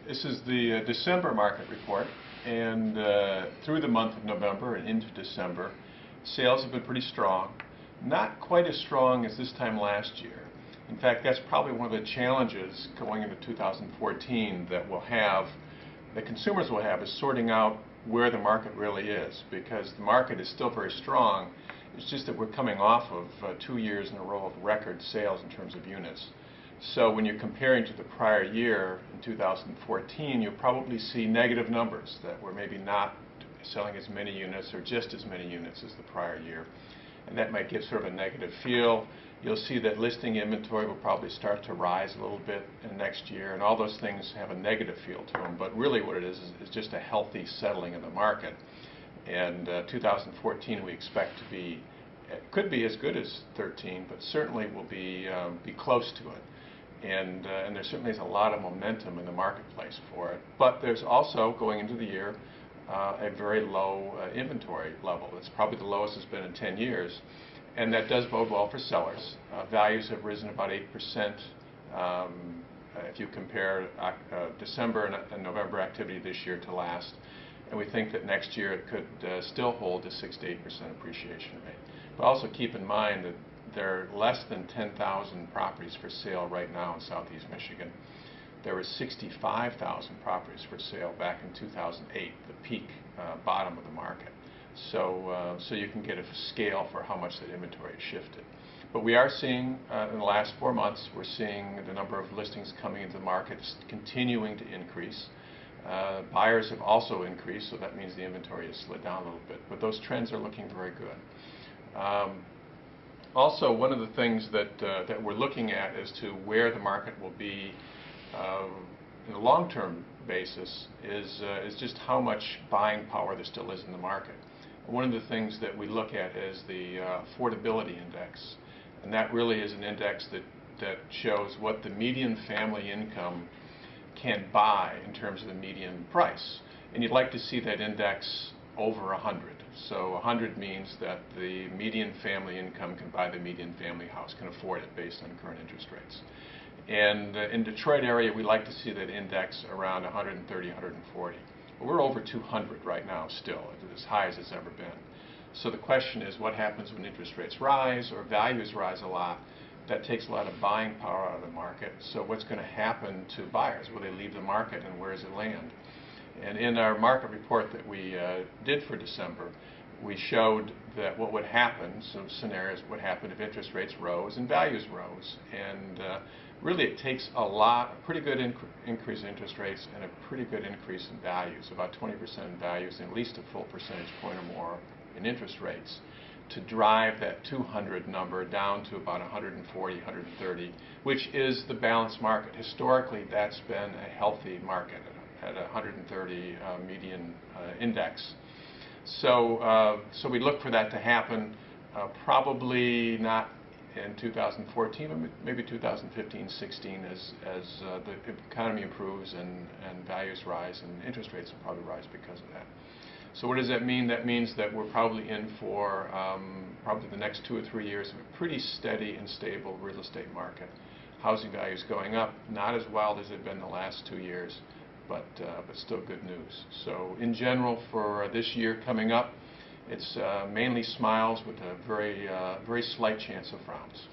This is the December market report, and through the month of November and into December, sales have been pretty strong. Not quite as strong as this time last year. In fact, that's probably one of the challenges going into 2014 that consumers will have, is sorting out where the market really is, because the market is still very strong. It's just that we're coming off of 2 years in a row of record sales in terms of units. So when you're comparing to the prior year, in 2014, you'll probably see negative numbers, that we're maybe not selling as many units or just as many units as the prior year. And that might give sort of a negative feel. You'll see that listing inventory will probably start to rise a little bit in next year, and all those things have a negative feel to them. But really what it is just a healthy settling in the market. And 2014 we expect to be, it could be as good as 13, but certainly will be close to it. And there certainly is a lot of momentum in the marketplace for it. But there's also, going into the year, a very low inventory level. It's probably the lowest it's been in 10 years. And that does bode well for sellers. Values have risen about 8% if you compare December and November activity this year to last. And we think that next year it could still hold a 6 to 8% appreciation rate. But also keep in mind that there are less than 10,000 properties for sale right now in Southeast Michigan. There were 65,000 properties for sale back in 2008, the peak bottom of the market. So you can get a scale for how much that inventory has shifted. But we are seeing, in the last 4 months, we're seeing the number of listings coming into the market continuing to increase. Buyers have also increased, so that means the inventory has slid down a little bit. But those trends are looking very good. Also, one of the things that we're looking at as to where the market will be in a long-term basis is just how much buying power there still is in the market. One of the things that we look at is the Affordability Index, and that really is an index that shows what the median family income can buy in terms of the median price. And you'd like to see that index over 100. So 100 means that the median family income can buy the median family house, can afford it based on current interest rates. And in Detroit area, we like to see that index around 130, 140. But we're over 200 right now still, as high as it's ever been. So the question is, what happens when interest rates rise or values rise a lot? That takes a lot of buying power out of the market. So what's going to happen to buyers? Will they leave the market, and where does it land? And in our market report that we did for December, we showed that what would happen, some scenarios would happen if interest rates rose and values rose. And really it takes a pretty good increase in interest rates and a pretty good increase in values, about 20% in values and at least a full percentage point or more in interest rates, to drive that 200 number down to about 140, 130, which is the balanced market. Historically, that's been a healthy market at 130 median index. So we look for that to happen, probably not in 2014, but maybe 2015, 16, as the economy improves and values rise and interest rates will probably rise because of that. So what does that mean? That means that we're probably in for probably the next 2 or 3 years of a pretty steady and stable real estate market. Housing values going up, not as wild as they've been the last 2 years, but still good news. So in general, for this year coming up, it's mainly smiles with a very slight chance of frowns.